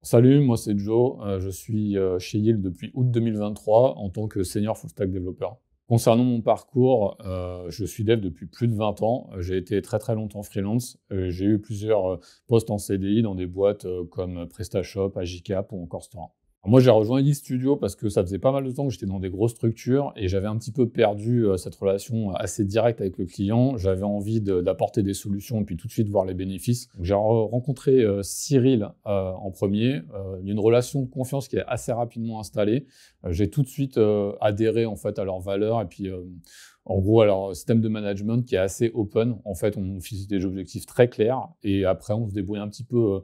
Salut, moi c'est Joe, je suis chez Yield depuis août 2023 en tant que senior full stack développeur. Concernant mon parcours, je suis dev depuis plus de 20 ans. J'ai été très très longtemps freelance. J'ai eu plusieurs postes en CDI dans des boîtes comme PrestaShop, Agicap ou encore Stora. Moi, j'ai rejoint Elite Studio parce que ça faisait pas mal de temps que j'étais dans des grosses structures et j'avais un petit peu perdu cette relation assez directe avec le client. J'avais envie d'apporter des solutions et puis tout de suite voir les bénéfices. Donc, j'ai rencontré Cyril en premier. Il y a une relation de confiance qui est assez rapidement installée. J'ai tout de suite adhéré en fait à leurs valeurs et puis en gros, alors, système de management qui est assez open. En fait, on fixe des objectifs très clairs et après, on se débrouille un petit peu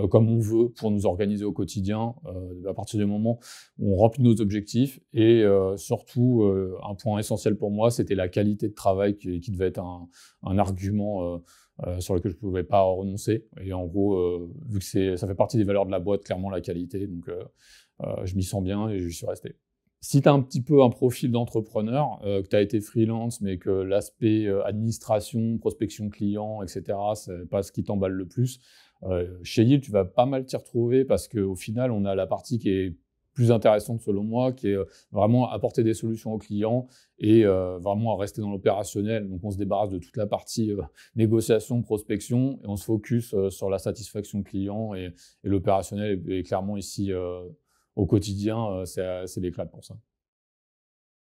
comme on veut pour nous organiser au quotidien à partir du moment où on remplit nos objectifs. Et surtout, un point essentiel pour moi, c'était la qualité de travail qui devait être un argument sur lequel je ne pouvais pas renoncer. Et en gros, vu que ça fait partie des valeurs de la boîte, clairement la qualité, donc je m'y sens bien et je suis resté. Si tu as un petit peu un profil d'entrepreneur, que tu as été freelance, mais que l'aspect administration, prospection client, etc., c'est pas ce qui t'emballe le plus, chez Yield, tu vas pas mal t'y retrouver parce qu'au final, on a la partie qui est plus intéressante selon moi, qui est vraiment apporter des solutions aux clients et vraiment rester dans l'opérationnel. Donc, on se débarrasse de toute la partie négociation, prospection et on se focus sur la satisfaction client et l'opérationnel est clairement ici au quotidien, c'est l'éclat pour ça.